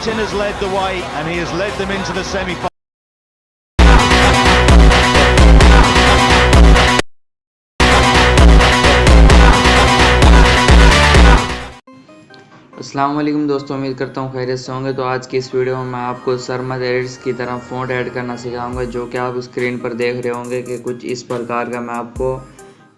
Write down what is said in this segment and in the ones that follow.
captain has led the way and he has led them into the semi-final. अस्सलाम वालेकुम दोस्तों, उम्मीद करता हूँ खैरियत से होंगे। तो आज की इस वीडियो में मैं आपको सरमद एडिट्स की तरह फ़ॉन्ट ऐड करना सिखाऊंगा, जो कि आप स्क्रीन पर देख रहे होंगे कि कुछ इस प्रकार का मैं आपको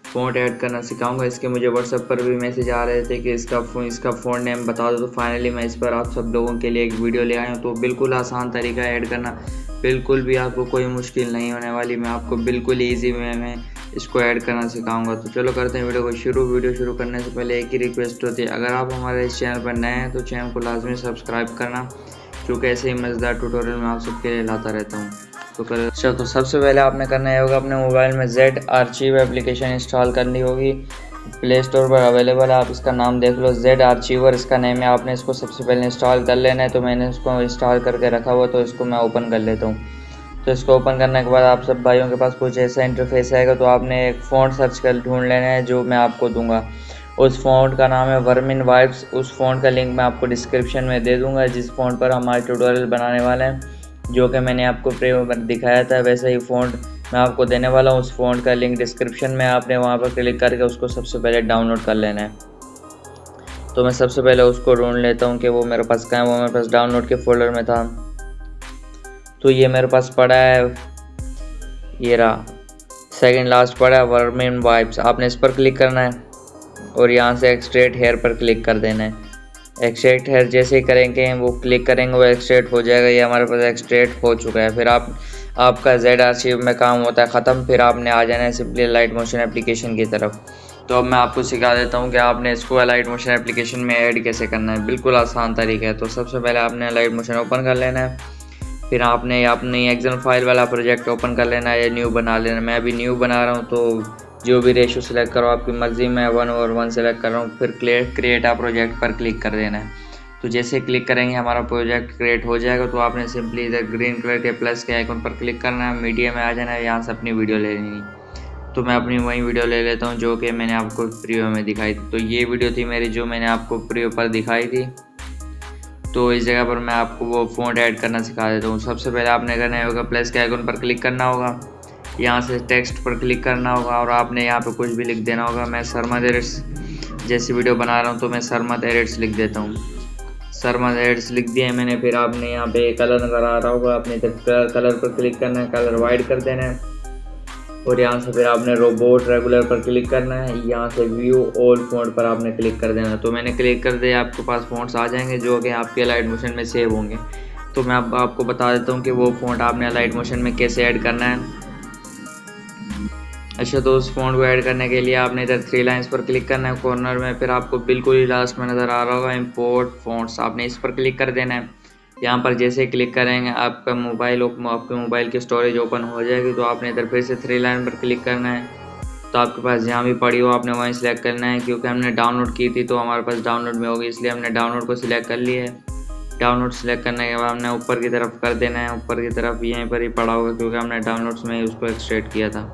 फ़ॉन्ट ऐड करना सिखाऊंगा। इसके मुझे व्हाट्सएप पर भी मैसेज आ रहे थे कि इसका फ़ॉन्ट नेम बता दो, तो फाइनली मैं इस पर आप सब लोगों के लिए एक वीडियो ले आया हूँ। तो बिल्कुल आसान तरीका है ऐड करना, बिल्कुल भी आपको कोई मुश्किल नहीं होने वाली। मैं आपको बिल्कुल ईजी में इसको ऐड करना सिखाऊंगा। तो चलो करते हैं वीडियो को शुरू। वीडियो शुरू करने से पहले एक ही रिक्वेस्ट होती है, अगर आप हमारे इस चैनल पर नए हैं तो चैनल को लाजमी सब्सक्राइब करना, क्योंकि ऐसे ही मज़ेदार ट्यूटोरियल मैं आप सबके लिए लाता रहता हूँ। तो सबसे पहले आपने करना है होगा, अपने मोबाइल में Z आर्चीव एप्लीकेशन इंस्टॉल करनी होगी। प्ले स्टोर पर अवेलेबल है, आप इसका नाम देख लो, Z आर्चीवर इसका नेम है। आपने इसको सबसे पहले इंस्टॉल कर लेना है। तो मैंने इसको इंस्टॉल करके रखा हुआ, तो इसको मैं ओपन कर लेता हूँ। तो इसको ओपन करने के बाद आप सब भाइयों के पास कुछ ऐसा इंटरफेस आएगा। तो आपने एक फ़ॉन्ट सर्च कर ढूंढ लेना है, जो मैं आपको दूंगा। उस फ़ॉन्ट का नाम है वर्मिन वाइब्स। उस फ़ॉन्ट का लिंक मैं आपको डिस्क्रिप्शन में दे दूंगा, जिस फ़ॉन्ट पर हमारे ट्यूटोरियल बनाने वाले हैं, जो कि मैंने आपको प्रीव्यू में दिखाया था, वैसे ही फ़ॉन्ट मैं आपको देने वाला हूँ। उस फ़ॉन्ट का लिंक डिस्क्रिप्शन में, आपने वहाँ पर क्लिक करके उसको सबसे पहले डाउनलोड कर लेना है। तो मैं सबसे पहले उसको ढूंढ लेता हूँ कि वो मेरे पास कहाँ है। वो मेरे पास डाउनलोड के फोल्डर में था, तो ये मेरे पास पड़ा है, ये रहा, सेकंड लास्ट पड़ा है वर्मिन वाइब्स। आपने इस पर क्लिक करना है और यहाँ से एक्सट्रैक्ट हेयर पर क्लिक कर देना है। एक्सट्रैक्ट हेयर जैसे ही करेंगे, वो क्लिक करेंगे, वो एक्सट्रैक्ट हो जाएगा। ये हमारे पास एक्सट्रैक्ट हो चुका है। फिर आपका Z आर्चीव में काम होता है ख़त्म। फिर आपने आ जाना है सिंपली लाइट मोशन एप्लीकेशन की तरफ। तो अब मैं आपको सिखा देता हूँ कि आपने इसको लाइट मोशन एप्लीकेशन में ऐड कैसे करना है। बिल्कुल आसान तरीका है। तो सबसे पहले आपने लाइट मोशन ओपन कर लेना है। फिर आपने अपनी एक्सेल फाइल वाला प्रोजेक्ट ओपन कर लेना है या न्यू बना लेना है। मैं अभी न्यू बना रहा हूँ, तो जो भी रेशो सेलेक्ट करो आपकी मर्ज़ी। में 1/1 सेलेक्ट कर रहा हूँ। फिर क्रिएट आ प्रोजेक्ट पर क्लिक कर देना है। तो जैसे क्लिक करेंगे हमारा प्रोजेक्ट क्रिएट हो जाएगा। तो आपने सिंपली इधर ग्रीन कलर के प्लस के आइकन पर क्लिक करना है, मीडिया में आ जाना है, यहाँ से अपनी वीडियो ले लेनी। तो मैं अपनी वही वीडियो ले लेता हूँ जो कि मैंने आपको प्रीव्यू में दिखाई थी। तो ये वीडियो थी मेरी जो मैंने आपको प्रीव्यू पर दिखाई थी। तो इस जगह पर मैं आपको वो फ़ॉन्ट ऐड करना सिखा देता हूँ। सबसे पहले आपने करना होगा, प्लस के आइकन पर क्लिक करना होगा, यहाँ से टेक्स्ट पर क्लिक करना होगा और आपने यहाँ पे कुछ भी लिख देना होगा। मैं सरमद एडिट्स जैसी वीडियो बना रहा हूँ, तो मैं सरमद एडिट्स लिख देता हूँ। सरमद एडिट्स लिख दिया है मैंने। फिर आपने यहाँ पे कलर नज़र आ रहा होगा, आपने कलर पर क्लिक करना है, कलर वाइट कर देना है। और यहाँ से फिर आपने रोबोट रेगुलर पर क्लिक करना है, यहाँ से व्यू ऑल फ़ॉन्ट पर आपने क्लिक कर देना है। तो मैंने क्लिक कर दिया, आपके पास फ़ॉन्ट्स आ जाएंगे जो कि आपके लाइट मोशन में सेव होंगे। तो मैं आपको बता देता हूँ कि वो फ़ॉन्ट आपने लाइट मोशन में कैसे ऐड करना है। अच्छा, तो उस फ़ॉन्ट को ऐड करने के लिए आपने इधर 3 लाइन्स पर क्लिक करना है कॉर्नर में। फिर आपको बिल्कुल ही लास्ट में नज़र आ रहा होगा इम्पोर्ट फ़ॉन्ट्स, आपने इस पर क्लिक कर देना है। यहाँ पर जैसे ही क्लिक करेंगे आपके मोबाइल की स्टोरेज ओपन हो जाएगी। तो आपने इधर फिर से 3 लाइन पर क्लिक करना है। तो आपके पास जहाँ भी पड़ी हो आपने वहीं सेलेक्ट करना है, क्योंकि हमने डाउनलोड की थी तो हमारे पास डाउनलोड में होगी, इसलिए हमने डाउनलोड को सिलेक्ट कर लिया है। डाउनलोड सेलेक्ट करने के बाद हमने ऊपर की तरफ कर देना है। ऊपर की तरफ यहीं पर ही पड़ा होगा, क्योंकि हमने डाउनलोड्स में ही उसको एक्सट्रैक्ट किया था।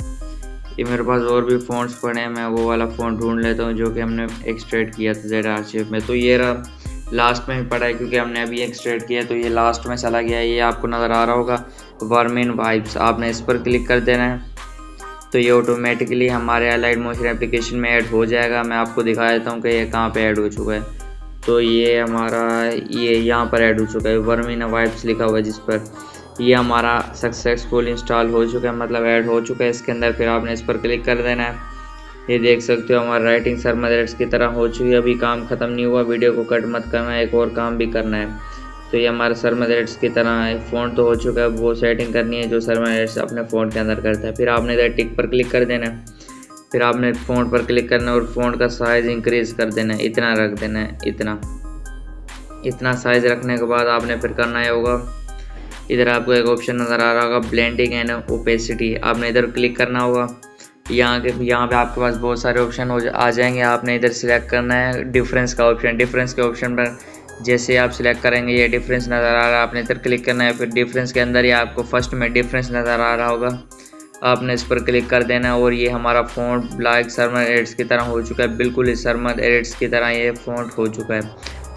ये मेरे पास और भी फ़ॉन्ट्स पड़े हैं, मैं वो वाला फ़ॉन्ट ढूंढ लेता हूँ जो कि हमने एक्सट्रैक्ट किया था Z आर्चीव में। तो ये रहा, लास्ट में ही पड़ा है क्योंकि हमने अभी एक्सट्रैक्ट किया, तो ये लास्ट में चला गया है। ये आपको नज़र आ रहा होगा वर्मिन वाइब्स, आपने इस पर क्लिक कर देना है। तो ये ऑटोमेटिकली हमारे लाइट मोशन एप्लीकेशन में ऐड हो जाएगा। मैं आपको दिखा देता हूँ कि ये कहाँ पे ऐड हो चुका है। तो ये हमारा यहाँ पर ऐड हो चुका है, वर्मिन वाइब्स लिखा हुआ है जिस पर। ये हमारा सक्सेसफुल इंस्टॉल हो चुका है, मतलब ऐड हो चुका है इसके अंदर। फिर आपने इस पर क्लिक कर देना है। ये देख सकते हो हमारा राइटिंग सरमद एडिट्स की तरह हो चुकी है। अभी काम ख़त्म नहीं हुआ, वीडियो को कट मत करना, एक और काम भी करना है। तो ये हमारा सरमद एडिट्स की तरह है। फ़ॉन्ट तो हो चुका है, वो सेटिंग करनी है जो सरमद एडिट्स अपने फ़ॉन्ट के अंदर करता है। फिर आपने इधर टिक पर क्लिक कर देना है। फिर आपने फ़ॉन्ट पर क्लिक करना है और फ़ॉन्ट का साइज़ इंक्रीज़ कर देना है, इतना रख देना है। इतना साइज़ रखने के बाद आपने फिर करना है होगा, इधर आपको एक ऑप्शन नज़र आ रहा होगा ब्लेंडिंग एंड ओपेसिटी, आपने इधर क्लिक करना होगा। यहाँ पे आपके पास बहुत सारे ऑप्शन आ जाएंगे। आपने इधर सिलेक्ट करना है डिफरेंस का ऑप्शन। डिफरेंस के ऑप्शन पर जैसे आप सिलेक्ट करेंगे, ये डिफरेंस नज़र आ रहा है, आपने इधर क्लिक करना है। फिर डिफरेंस के अंदर ही आपको फर्स्ट में डिफरेंस नज़र आ रहा होगा, आपने इस पर क्लिक कर देना है। और ये हमारा फ़ॉन्ट ब्लैक सरमद एडिट्स की तरह हो चुका है, बिल्कुल इस सरमद एडिट्स की तरह ये फ़ॉन्ट हो चुका है।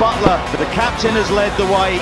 Butler, the captain, has led the way.